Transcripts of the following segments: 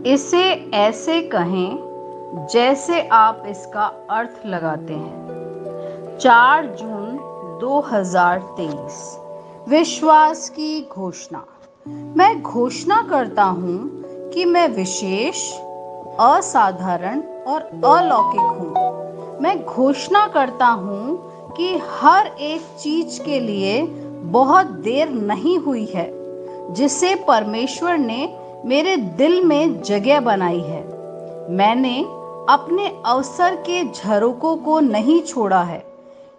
इसे ऐसे कहें जैसे आप इसका अर्थ लगाते हैं। 4 जून 2023। विश्वास की घोषणा। मैं घोषणा करता हूँ कि मैं विशेष, असाधारण और अलौकिक हूँ। मैं घोषणा करता हूँ कि हर एक चीज के लिए बहुत देर नहीं हुई है जिसे परमेश्वर ने मेरे दिल में जगह बनाई है। मैंने अपने अवसर के झरोकों को नहीं छोड़ा है।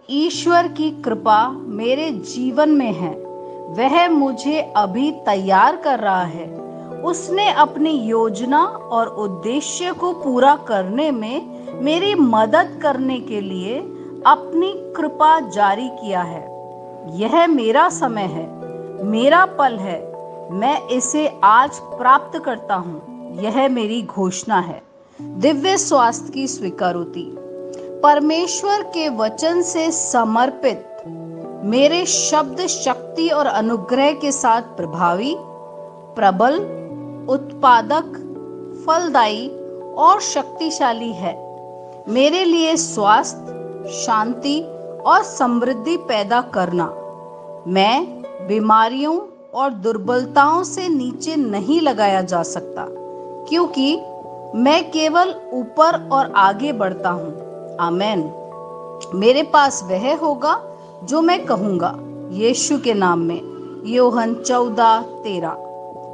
ईश्वर की कृपा मेरे जीवन में है। वह मुझे अभी तैयार कर रहा है। उसने अपनी योजना और उद्देश्य को पूरा करने में मेरी मदद करने के लिए अपनी कृपा जारी किया है। यह मेरा समय है, मेरा पल है। मैं इसे आज प्राप्त करता हूँ। यह मेरी घोषणा है। दिव्य स्वास्थ्य की स्वीकारोति। परमेश्वर के वचन से समर्पित मेरे शब्द शक्ति और अनुग्रह के साथ प्रभावी, प्रबल, उत्पादक, फलदायी और शक्तिशाली है। मेरे लिए स्वास्थ्य, शांति और समृद्धि पैदा करना। मैं बीमारियों और दुर्बलताओं से नीचे नहीं लगाया जा सकता, क्योंकि मैं केवल ऊपर और आगे बढ़ता हूँ। आमेन। मेरे पास वह होगा जो मैं कहूँगा, यीशु के नाम में। यूहन्ना 14:13।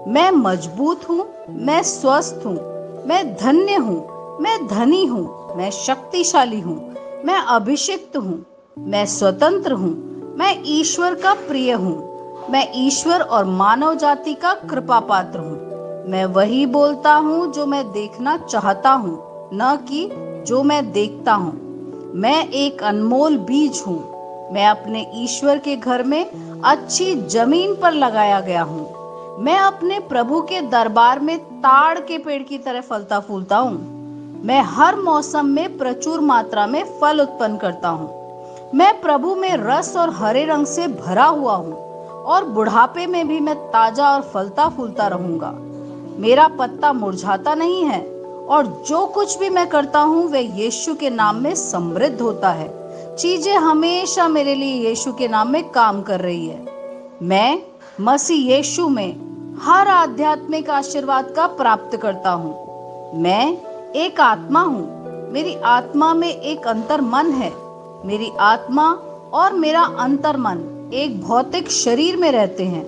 मैं मजबूत हूँ, मैं स्वस्थ हूँ, मैं धन्य हूँ, मैं धनी हूँ, मैं शक्तिशाली हूँ, मैं अभिषिक्त हूँ, मैं स्वतंत्र हूँ, मैं ईश्वर का प्रिय हूँ, मैं ईश्वर और मानव जाति का कृपा पात्र हूँ। मैं वही बोलता हूँ जो मैं देखना चाहता हूँ, न कि जो मैं देखता हूँ। मैं एक अनमोल बीज हूँ। मैं अपने ईश्वर के घर में अच्छी जमीन पर लगाया गया हूँ। मैं अपने प्रभु के दरबार में ताड़ के पेड़ की तरह फलता फूलता हूँ। मैं हर मौसम में प्रचुर मात्रा में फल उत्पन्न करता हूँ। मैं प्रभु में रस और हरे रंग से भरा हुआ हूँ और बुढ़ापे में भी मैं ताजा और फलता फूलता रहूंगा। मेरा पत्ता मुरझाता नहीं है और जो कुछ भी मैं करता हूँ वह यीशु के नाम में समृद्ध होता है। चीजें हमेशा मेरे लिए यीशु के नाम में काम कर रही है। मैं मसीह यीशु में हर आध्यात्मिक आशीर्वाद का प्राप्त करता हूँ। मैं एक आत्मा हूँ। मेरी आत्मा में एक अंतर मन है। मेरी आत्मा और मेरा अंतर मन एक भौतिक शरीर में रहते हैं।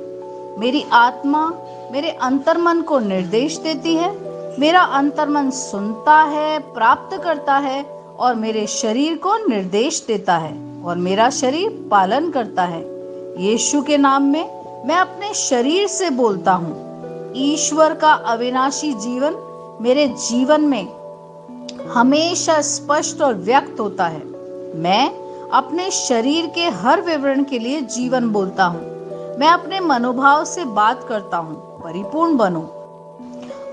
मेरी आत्मा मेरे अंतर्मन को निर्देश देती है। मेरा अंतर्मन सुनता है, प्राप्त करता है और मेरे शरीर को निर्देश देता है और मेरा शरीर पालन करता है। यीशु के नाम में मैं अपने शरीर से बोलता हूँ। ईश्वर का अविनाशी जीवन मेरे जीवन में हमेशा स्पष्ट और व्यक्त होता है। मैं अपने शरीर के हर विवरण के लिए जीवन बोलता हूँ। मैं अपने मनोभाव से बात करता हूँ, परिपूर्ण बनो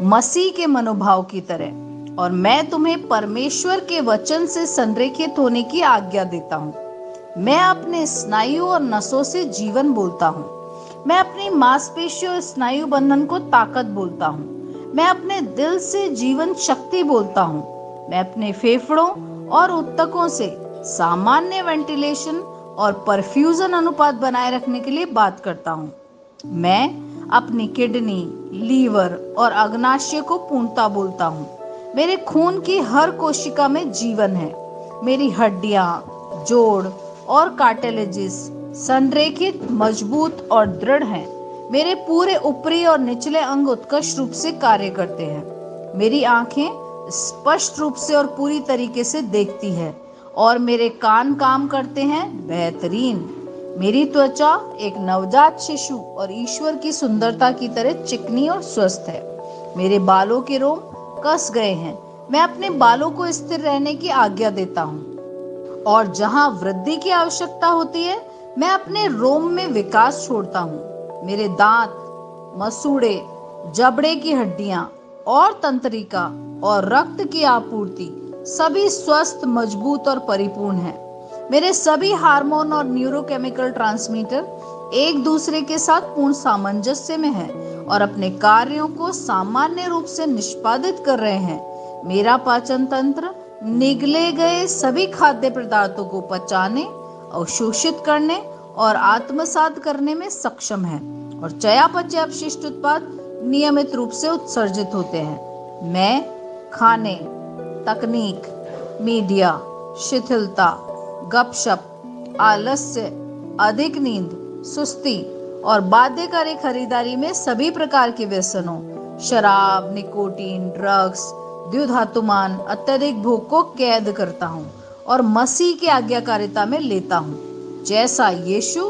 मसीह के मनोभाव की तरह। और मैं तुम्हें परमेश्वर के वचन से संरेखित होने की आज्ञा देता हूँ। मैं अपने स्नायु और नसों से जीवन बोलता हूँ। मैं अपनी मांसपेशियों और स्नायु बंधन को ताकत बोलता हूँ। मैं अपने दिल से जीवन शक्ति बोलता हूँ। मैं अपने फेफड़ों और ऊतकों से सामान्य वेंटिलेशन और परफ्यूजन अनुपात बनाए रखने के लिए बात करता हूँ। मैं अपनी किडनी, लीवर और अग्नाशय को पूर्णता बोलता हूँ। मेरे खून की हर कोशिका में जीवन है। मेरी हड्डियाँ, जोड़ और कार्टिलेजेस संरेखित, मजबूत और दृढ़ हैं। मेरे पूरे ऊपरी और निचले अंग उत्कृष्ट रूप से कार्य करते हैं। मेरी आंखें स्पष्ट रूप से और पूरी तरीके से देखती है और मेरे कान काम करते हैं बेहतरीन। मेरी त्वचा एक नवजात शिशु और ईश्वर की सुंदरता की तरह चिकनी और स्वस्थ है। मेरे बालों के रोम कस गए हैं। मैं अपने बालों को स्थिर रहने की आज्ञा देता हूँ और जहाँ वृद्धि की आवश्यकता होती है मैं अपने रोम में विकास छोड़ता हूँ। मेरे दांत, मसूड़े, जबड़े की हड्डियाँ और तंत्रिका और रक्त की आपूर्ति सभी स्वस्थ, मजबूत और परिपूर्ण हैं। मेरे सभी हार्मोन और न्यूरोकेमिकल ट्रांसमीटर एक दूसरे के साथ पूर्ण सामंजस्य में हैं और अपने कार्यों को सामान्य रूप से निष्पादित कर रहे हैं। मेरा पाचन तंत्र निगले गए सभी खाद्य पदार्थों को पचाने, अवशोषित करने और आत्मसात करने में सक्षम है और चयापचय अपशिष्ट उत्पाद नियमित रूप से उत्सर्जित होते हैं। मैं खाने, तकनीक, मीडिया, शिथिलता, गपशप, आलस्य, अधिक नींद, सुस्ती और बाध्यकारी खरीदारी में सभी प्रकार के व्यसनों, शराब, निकोटीन, ड्रग्स, द्युधातुमान, अत्यधिक भोग को कैद करता हूँ और मसीह की आज्ञाकारिता में लेता हूँ। जैसा यीशु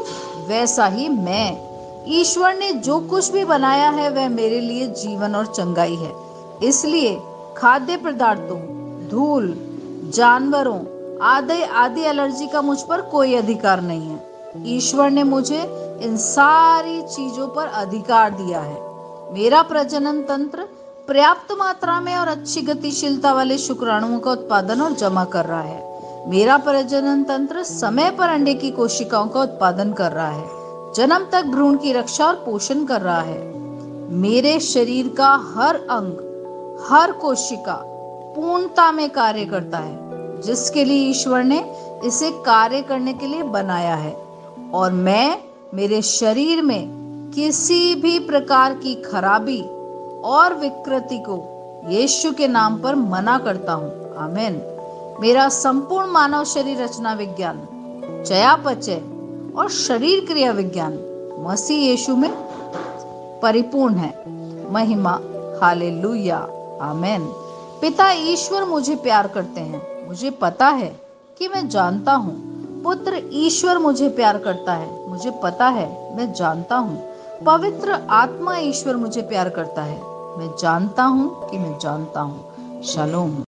वैसा ही मैं। ईश्वर ने जो कुछ भी बनाया है वह मेरे लिए जीवन और चंगाई है। इसलिए खाद्य पदार्थों, धूल, जानवरों आदि एलर्जी का मुझ पर कोई अधिकार नहीं है। ईश्वर ने मुझे इन सारी चीजों पर अधिकार दिया है। मेरा प्रजनन तंत्र पर्याप्त मात्रा में और अच्छी गतिशीलता वाले शुक्राणुओं का उत्पादन और जमा कर रहा है। मेरा प्रजनन तंत्र समय पर अंडे की कोशिकाओं का उत्पादन कर रहा है, जन्म तक भ्रूण की रक्षा और पोषण कर रहा है। मेरे शरीर का हर अंग, हर कोशिका पूर्णता में कार्य करता है, जिसके लिए ईश्वर ने इसे कार्य करने के लिए बनाया है। और मैं मेरे शरीर में किसी भी प्रकार की खराबी और विकृति को यीशु के नाम पर मना करता हूँ। आमीन। मेरा संपूर्ण मानव शरीर रचना विज्ञान, चयापचय और शरीर क्रिया विज्ञान मसीह यीशु में परिपूर्ण है। महिमा, हालेलुया, आमीन। पिता ईश्वर मुझे प्यार करते हैं, मुझे पता है कि मैं जानता हूँ। पुत्र ईश्वर मुझे प्यार करता है, मुझे पता है, मैं जानता हूँ। पवित्र आत्मा ईश्वर मुझे प्यार करता है, मैं जानता हूँ कि मैं जानता हूँ। शालोम।